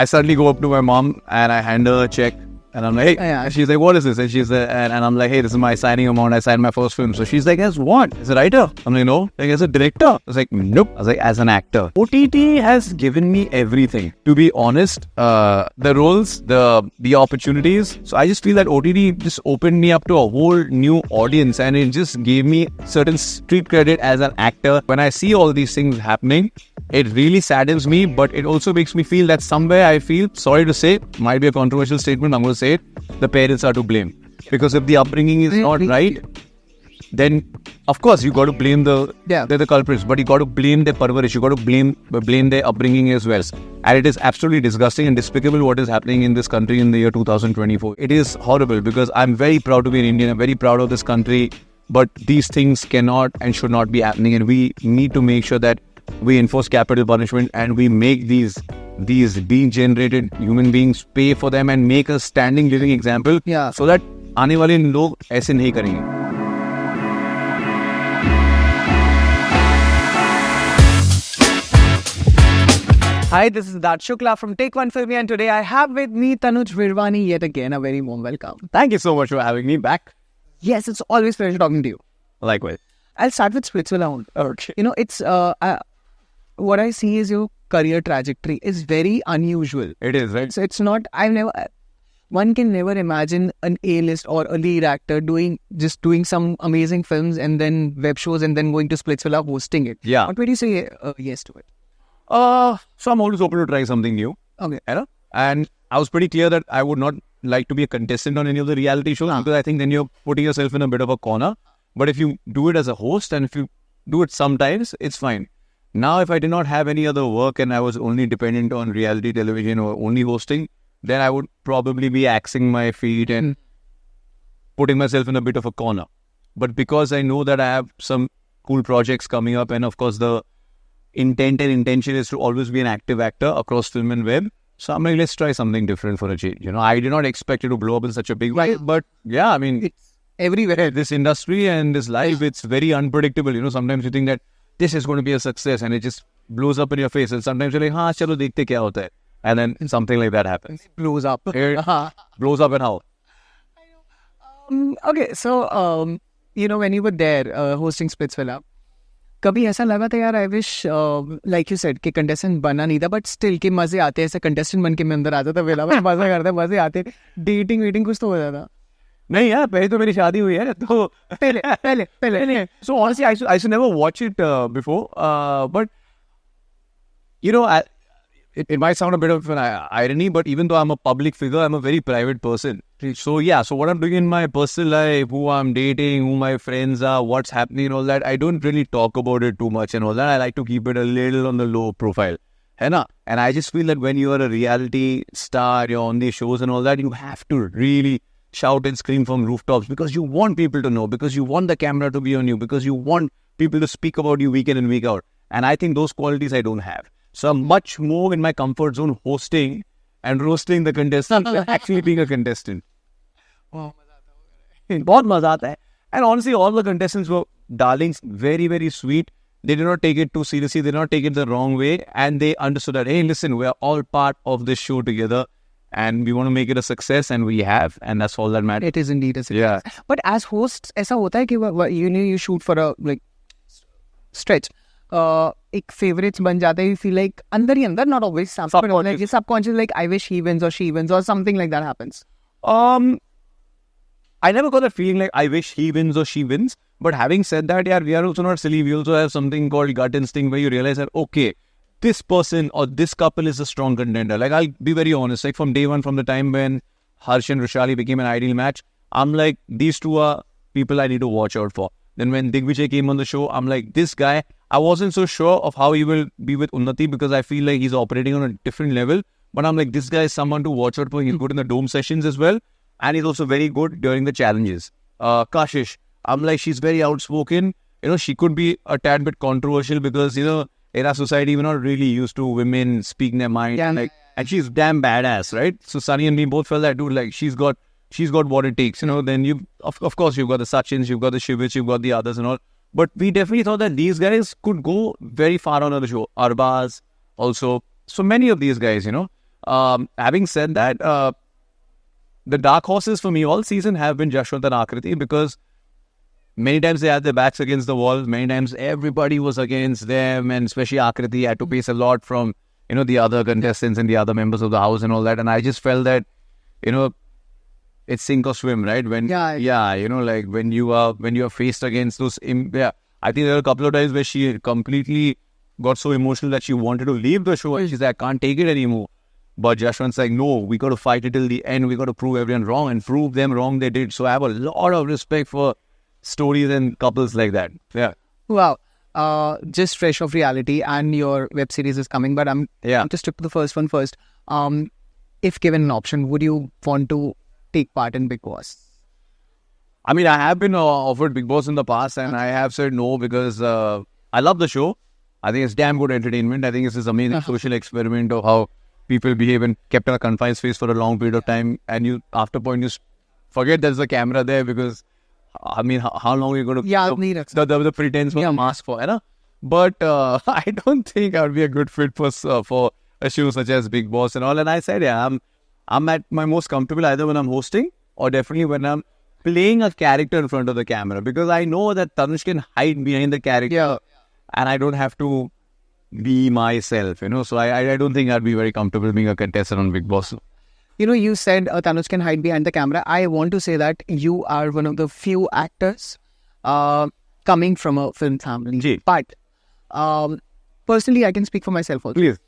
I suddenly go up to my mom and I hand her a check. And I'm like, hey, and she's like, what is this? And she's like, and I'm like, hey, this is my signing amount. I signed my first film. So she's like, as what? As a writer? I'm like, no. Like, as a director? I was like, nope. I was like, as an actor. OTT has given me everything. To be honest, the roles, the opportunities. So I just feel that OTT just opened me up to a whole new audience, and it just gave me certain street credit as an actor. When I see all these things happening, it really saddens me, but it also makes me feel that somewhere I feel, sorry to say, might be a controversial statement, I'm going to say it, the parents are to blame. Because if the upbringing is not right, then of course you got to blame they're the culprits, but you got to blame their parvarish, you got to blame their upbringing as well. And it is absolutely disgusting and despicable what is happening in this country in the year 2024. It is horrible because I'm very proud to be an Indian, I'm very proud of this country, but these things cannot and should not be happening, and we need to make sure that we enforce capital punishment and we make these being generated human beings pay for them and make a standing living example so that आने वाले लोग ऐसे नहीं करेंगे. Hi, this is Dad Shukla from Take One Filmy, and today I have with me Tanuj Virwani yet again. A very warm welcome. Thank you so much for having me back. Yes, it's always a pleasure talking to you. Likewise. I'll start with Splitsvilla. Okay. You know, it's what I see is your career trajectory is very unusual. It is, right? So it's not, one can never imagine an A-list or a lead actor doing some amazing films and then web shows and then going to Splitsvilla hosting it. Yeah. What would you say yes to it? So I'm always open to try something new. Okay. And I was pretty clear that I would not like to be a contestant on any of the reality shows because I think then you're putting yourself in a bit of a corner. But if you do it as a host and if you do it sometimes, it's fine. Now, if I did not have any other work and I was only dependent on reality television or only hosting, then I would probably be axing my feet and putting myself in a bit of a corner. But because I know that I have some cool projects coming up, and of course the intent and intention is to always be an active actor across film and web, so I'm like, let's try something different for a change. You know, I did not expect it to blow up in such a big way, but yeah, I mean, it's everywhere. This industry and this life, it's very unpredictable. You know, sometimes you think that this is going to be a success and it just blows up in your face. And sometimes you're like, हाँ, चलो देखते क्या होता है. And then something like that happens. It blows up. Blows up and how? Okay, so, you know, when you were there hosting Splitsvilla, कभी ऐसा लगा था यार, I wish, like you said, कि contestant बना नहीं था, but still कि मजे आते हैं, ऐसे contestant बन के मैं अंदर आता था, वेला में मजा करता, मजे आते, dating कुछ तो हो जाता. नहीं यार, पहले तो मेरी शादी हुई है, तो पहले. So honestly, I used to never watch it before, but you know, it might sound a bit of an irony, but even though I'm a public figure, I'm a very private person. So yeah, so what I'm doing in my personal life, who I'm dating, who my friends are, what's happening and all that, I don't really talk about it too much and all that. I like to keep it a little on the low profile. And I just feel that when you're a reality star, you're on these shows and all that, you have to really shout and scream from rooftops because you want people to know, because you want the camera to be on you, because you want people to speak about you week in and week out. And I think those qualities I don't have. So I'm much more in my comfort zone hosting and roasting the contestant than actually being a contestant. Wow, बहुत मजा आता है. And honestly, all the contestants were darlings, very, very sweet. They did not take it too seriously. They did not take it the wrong way. And they understood that, hey, listen, we're all part of this show together. And we want to make it a success, and we have. And that's all that matters. It is indeed a success. Yeah. But as hosts, ऐसा होता है कि you know, you shoot for a like stretch. एक favorites बन जाते हैं, you feel like अंदर ही अंदर, not always subconscious, like I wish he wins or she wins or something like that happens. I never got the feeling like I wish he wins or she wins. But having said that, yeah, we are also not silly. We also have something called gut instinct where you realize that, okay, this person or this couple is a strong contender. Like, I'll be very honest, like from day one, from the time when Harsh and Roshali became an ideal match, I'm like, these two are people I need to watch out for. Then when Digvijay came on the show, I'm like, this guy, I wasn't so sure of how he will be with Unnati because I feel like he's operating on a different level. But I'm like, this guy is someone to watch out for. He's good in the dome sessions as well. And he's also very good during the challenges. Kashish, I'm like, she's very outspoken. You know, she could be a tad bit controversial because, you know, in our society, we're not really used to women speaking their mind. Yeah. And she's damn badass, right? So Sunny and me both felt that, dude, like, she's got what it takes, you know. Then you, of course, you've got the Sachins, you've got the Shivits, you've got the others and all. But we definitely thought that these guys could go very far on the show. Arbaz also. So many of these guys, you know. Having said that, the dark horses for me all season have been Jashwant and Akriti, because many times they had their backs against the wall. Many times everybody was against them, and especially Akriti had to face a lot from, the other contestants and the other members of the house and all that. And I just felt that, it's sink or swim, right? When like when you are faced against those, I think there were a couple of times where she completely got so emotional that she wanted to leave the show, and she's like, I can't take it anymore. But Jashwant's like, no, we got to fight it till the end. We got to prove everyone wrong, and prove them wrong they did. So I have a lot of respect for stories and couples like that. Yeah. Wow. Just fresh off reality, and your web series is coming, but I'm just stick to the first one first. If given an option, would you want to take part in Bigg Boss? I mean, I have been offered Bigg Boss in the past, and I have said no, because I love the show. I think it's damn good entertainment. I think it's this amazing social experiment of how people behave and kept in a confined space for a long period of time. And you, after a point, you forget there's a camera there, because, I mean, how long are you going to... the pretense for mask for, right? But I don't think I would be a good fit for a show such as Bigg Boss and all. And I said, I'm at my most comfortable either when I'm hosting, or definitely when I'm playing a character in front of the camera, because I know that Tanush can hide behind the character and I don't have to be myself, So I don't think I'd be very comfortable being a contestant on Bigg Boss. You said Tanush can hide behind the camera. I want to say that you are one of the few actors coming from a film family. Ji. But personally, I can speak for myself also. Please.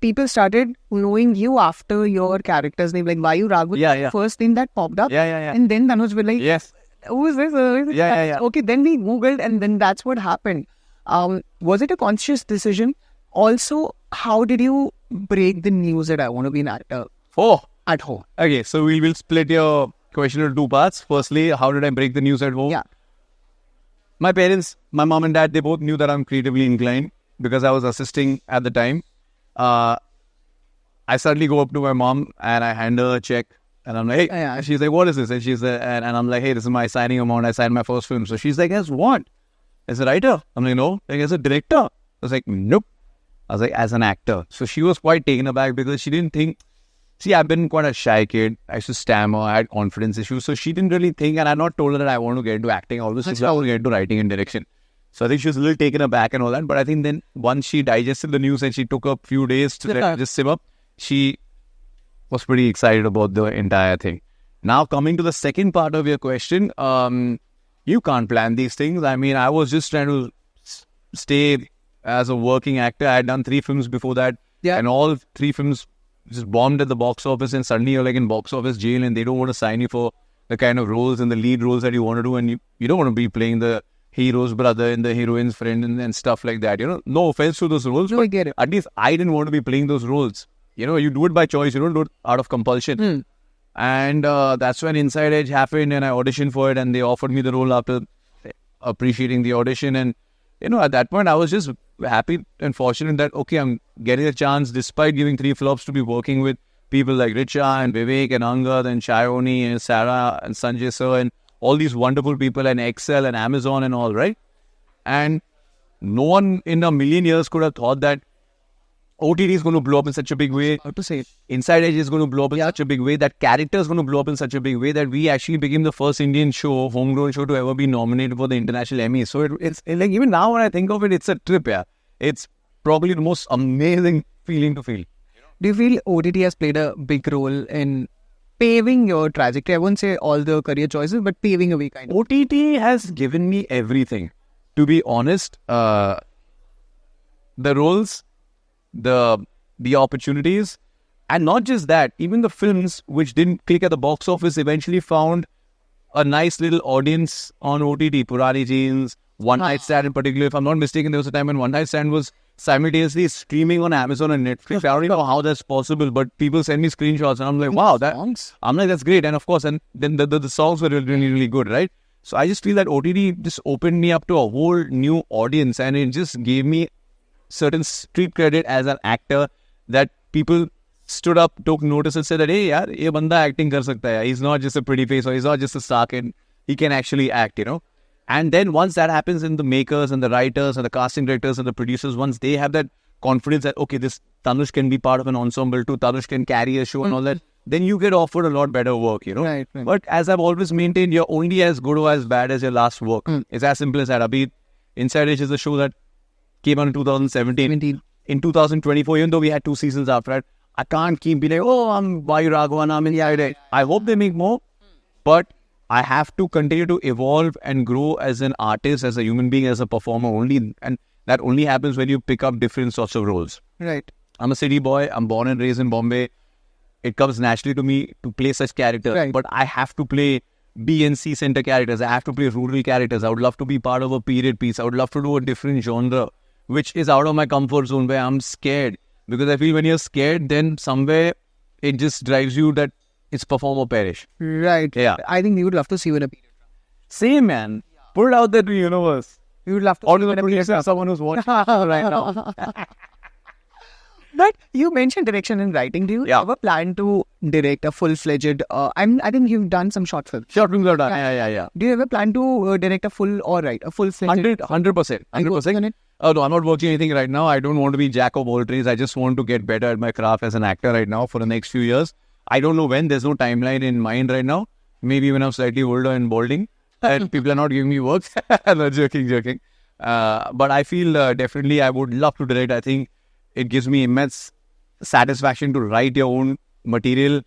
People started knowing you after your character's name, like Vayu Raghu. First name that popped up. And then Tanush was like, yes. Who is this? Okay, then we Googled, and then that's what happened. Was it a conscious decision? Also, how did you break the news that I want to be an actor at home? Okay, so we will split your question into two parts. Firstly, how did I break the news at home? Yeah. My parents, my mom and dad, they both knew that I'm creatively inclined, because I was assisting at the time. I suddenly go up to my mom and I hand her a check, and I'm like, hey, and she's like, what is this? And she's and I'm like, hey, this is my signing amount. I signed my first film. So she's like, as what? As a writer? I'm like, no. Like, as a director? I was like, nope. I was like, as an actor. So she was quite taken aback, because she didn't think... See, I've been quite a shy kid. I used to stammer. I had confidence issues. So she didn't really think, and I had not told her that I want to get into acting. All this, I want to get into writing and direction. So I think she was a little taken aback and all that. But I think then once she digested the news and she took a few days to just simmer, she was pretty excited about the entire thing. Now, coming to the second part of your question, you can't plan these things. I mean, I was just trying to stay as a working actor. I had done 3 films before that. And all 3 films just bombed at the box office, and suddenly you're like in box office jail, and they don't want to sign you for the kind of roles and the lead roles that you want to do, and you don't want to be playing the hero's brother and the heroine's friend and stuff like that. No offense to those roles, but I get it. At least I didn't want to be playing those roles. You do it by choice. You don't do it out of compulsion. And that's when Inside Edge happened, and I auditioned for it, and they offered me the role after appreciating the audition. And at that point I was just happy and fortunate that I'm getting a chance, despite giving 3 flops, to be working with people like Richa and Vivek and Angad and Chayoni and Sarah and Sanjay Sir and all these wonderful people, and Excel and Amazon and all, right? And no one in a million years could have thought that OTT is going to blow up in such a big way. How to say it? Inside Edge is going to blow up in such a big way. That character is going to blow up in such a big way that we actually became the first Indian show, homegrown show, to ever be nominated for the International Emmy. So it's like, even now when I think of it, it's a trip, It's probably the most amazing feeling to feel. Do you feel OTT has played a big role in paving your trajectory? I won't say all the career choices, but paving a way kind of. OTT has given me everything. To be honest, the roles, the opportunities, and not just that, even the films which didn't click at the box office eventually found a nice little audience on OTT. Purani Jeans, One Night Stand in particular. If I'm not mistaken, there was a time when One Night Stand was simultaneously streaming on Amazon and Netflix. I don't even know how that's possible, but people send me screenshots and I'm like, wow, that's great. And of course, and then the songs were really, really good, right? So I just feel that OTT just opened me up to a whole new audience, and it just gave me certain street credit as an actor that people stood up, took notice and said that, hey, yaar, ye banda acting kar sakta hai. He's not just a pretty face, or he's not just a star kid. He can actually act, And then once that happens, in the makers and the writers and the casting directors and the producers, once they have that confidence that, okay, this Tanush can be part of an ensemble too, Tanush can carry a show and all that, then you get offered a lot better work, you know. Right. But as I've always maintained, you're only as good or as bad as your last work. It's as simple as that. Abhi, Inside Edge is a show that came out in 2017. In 2024, even though we had 2 seasons after that, I can't keep being like, oh, I'm Vayu Raghavan, I'm Inside Edge. I hope they make more, but I have to continue to evolve and grow as an artist, as a human being, as a performer only. And that only happens when you pick up different sorts of roles. Right. I'm a city boy. I'm born and raised in Bombay. It comes naturally to me to play such characters. Right. But I have to play B and C center characters. I have to play rural characters. I would love to be part of a period piece. I would love to do a different genre, which is out of my comfort zone, where I'm scared. Because I feel when you're scared, then somewhere it just drives you that it's perform or perish. Right. Yeah. I think we would love to see you in a period. Same, man. Put it out there to the universe. We would love to Or see to you the in a period. producer, someone who's watching right now. But you mentioned direction and writing. Do you ever plan to direct a full-fledged? I think you've done some short films. Short films are done. Yeah. Do you ever plan to direct a full-fledged? 100%. Are you working on it? Oh, no, I'm not working anything right now. I don't want to be jack of all trades. I just want to get better at my craft as an actor right now for the next few years. I don't know when. There's no timeline in mind right now. Maybe when I'm slightly older and balding and people are not giving me work. No, joking. But I feel definitely I would love to direct. I think it gives me immense satisfaction to write your own material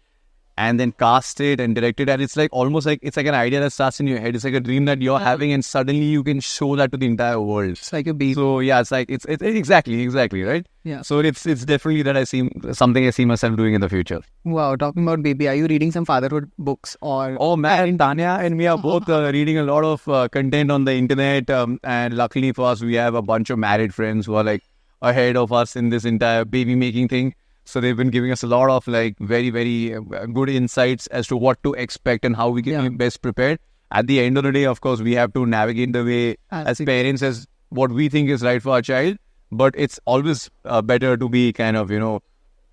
and then cast it and direct it. And it's like almost like it's like an idea that starts in your head. It's like a dream that you're having, and suddenly you can show that to the entire world. It's like a baby. So yeah, it's like it's exactly right. Yeah. So it's definitely that I see myself doing in the future. Wow, talking about baby, are you reading some fatherhood books or? Oh man, Tanya and me are both reading a lot of content on the internet, and luckily for us, we have a bunch of married friends who are like ahead of us in this entire baby making thing. So they've been giving us a lot of like very, very good insights as to what to expect and how we can be best prepared. At the end of the day, of course, we have to navigate the way as parents as what we think is right for our child. But it's always better to be kind of,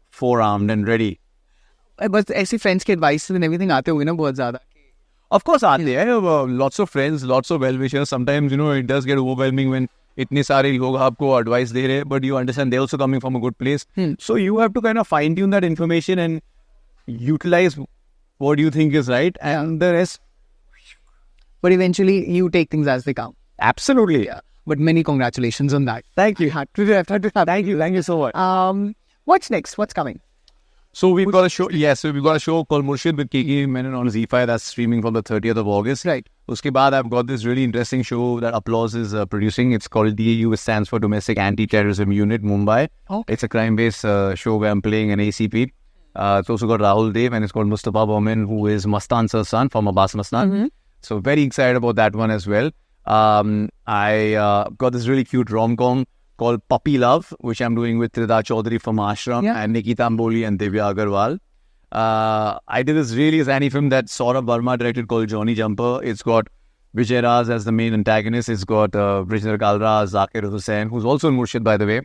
forearmed and ready. But ऐसी friends के advice and everything आते हुए ना बहुत ज़्यादा. Of course, I have lots of friends, lots of well-wishers. Sometimes, it does get overwhelming when इतने सारे लोग आपको advice दे रहे, but you understand they're also coming from a good place. So you have to kind of fine-tune that information and utilize what you think is right, and the rest. But eventually, you take things as they come. Absolutely. Yeah. But many congratulations on that. Thank you. Thank you so much. What's next? What's coming? So we've got a show. Yes, so we've got a show called Murshid with KK Menon on ZEE5 that's streaming from the 30th of August. Right. Uske baad, I've got this really interesting show that Applause is producing. It's called DAU, which stands for Domestic Anti-Terrorism Unit, Mumbai. Okay. It's a crime-based show where I'm playing an ACP. It's also got Rahul Dev, and it's called Mustafa Bowman, who is Mastan Sir's son from Abbas Mastan. So very excited about that one as well. I got this really cute rom-com called Puppy Love, which I'm doing with Trida Chaudhary from Ashram and Nikita Amboli and Divya Agarwal. I did this really zany film that Saurabh Verma directed called Johnny Jumper. It's got Vijay Raz as the main antagonist. It's got Brijesh Kalra, Zakir Hussain, who's also in Murshid, by the way,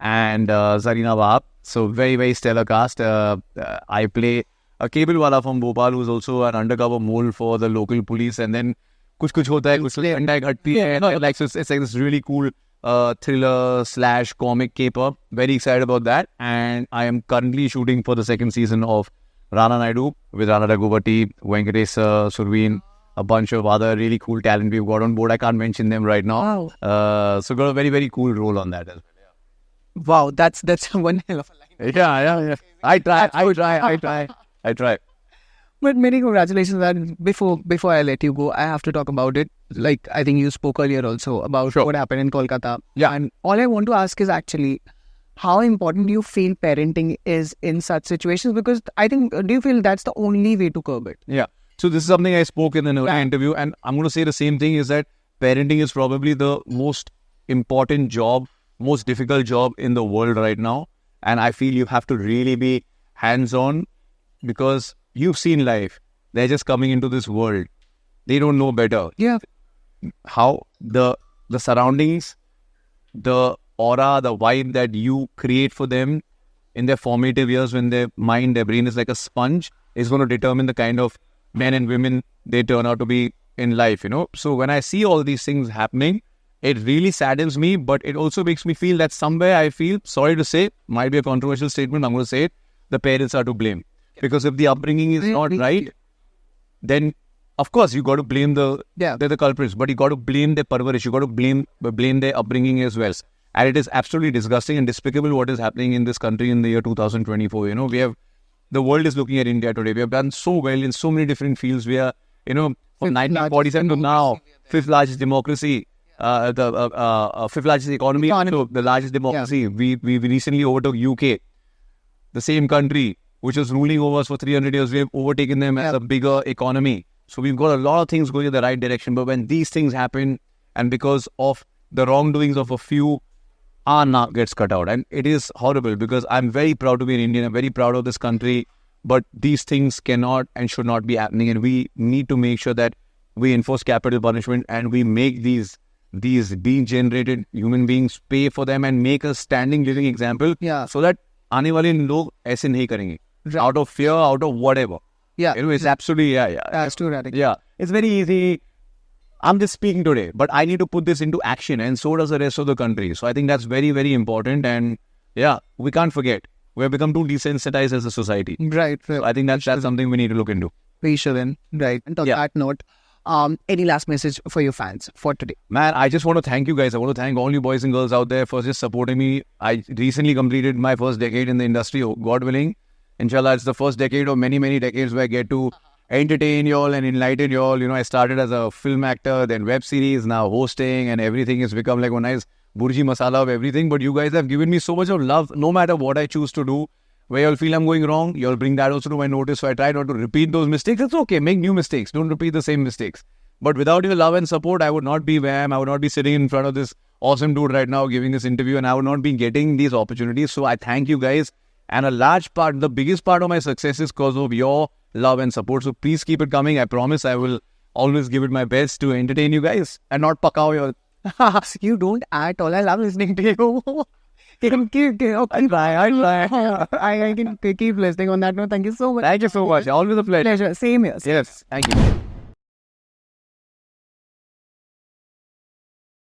and Zarina Wahab. So very, very stellar cast. I play a cable wala from Bhopal who's also an undercover mole for the local police, and then kuch hota hai, kuch andai ghatti hai. Like, so it's like this really cool thriller / comic caper. Very excited about that. And I am currently shooting for the second season of Rana Naidu with Rana Raghuvati, Venkatesh Surveen, a bunch of other really cool talent we've got on board. I can't mention them right now. Wow. So got a very, very cool role on that as well. Wow, that's one hell of a line. Yeah. I try. But many congratulations. And before I let you go, I have to talk about it. Like, I think you spoke earlier also about what happened in Kolkata. Yeah. And all I want to ask is actually, how important do you feel parenting is in such situations? Because I think, do you feel that's the only way to curb it? Yeah. So this is something I spoke in an interview, and I'm going to say the same thing, is that parenting is probably the most important job, most difficult job in the world right now. And I feel you have to really be hands-on, because you've seen life. They're just coming into this world. They don't know better. Yeah. How the surroundings, the aura, the vibe that you create for them in their formative years, when their mind, their brain is like a sponge, is going to determine the kind of men and women they turn out to be in life, So when I see all these things happening, it really saddens me, but it also makes me feel that somewhere I feel, sorry to say, might be a controversial statement, I'm going to say it, the parents are to blame. Because if the upbringing is not right, then of course you got to blame they're the culprits, but you got to blame their parvarish, you got to blame their upbringing as well. And it is absolutely disgusting and despicable what is happening in this country in the year 2024. You know, the world is looking at India today. We have done so well in so many different fields. We are, you know, from 1947 to now, fifth largest democracy, the fifth largest economy, so the largest democracy. Yeah. We recently overtook UK, the same country which was ruling over us for 300 years. We have overtaken them as a bigger economy. So we've got a lot of things going in the right direction. But when these things happen, and because of the wrongdoings of a few, our naak gets cut out. And it is horrible, because I'm very proud to be an Indian. I'm very proud of this country. But these things cannot and should not be happening. And we need to make sure that we enforce capital punishment and we make these being generated human beings pay for them and make a standing living example. So that aane wale log aise nahi karenge. Out of fear, out of whatever. You know, it's absolutely, That's too radical. Yeah. It's very easy. I'm just speaking today, but I need to put this into action, and so does the rest of the country. So I think that's very, very important. And yeah, we can't forget. We have become too desensitized as a society. Right. So I think that's something we need to look into. We shouldn't. Right. And on that note, any last message for your fans for today? Man, I just want to thank you guys. I want to thank all you boys and girls out there for just supporting me. I recently completed my first decade in the industry, God willing. Inshallah, it's the first decade of many, many decades where I get to entertain y'all and enlighten y'all. You know, I started as a film actor, then web series, now hosting, and everything has become like a nice burji masala of everything. But you guys have given me so much of love, no matter what I choose to do. Where y'all feel I'm going wrong, y'all bring that also to my notice. So I try not to repeat those mistakes. It's okay, make new mistakes. Don't repeat the same mistakes. But without your love and support, I would not be where I am. I would not be sitting in front of this awesome dude right now giving this interview, and I would not be getting these opportunities. So I thank you guys. And a large part, the biggest part of my success is because of your love and support. So please keep it coming. I promise I will always give it my best to entertain you guys and not pakao your... You don't at all. I love listening to you. I can keep listening on that note. Thank you so much. Thank you so much. Always a pleasure. Same here. Yes. Thank you.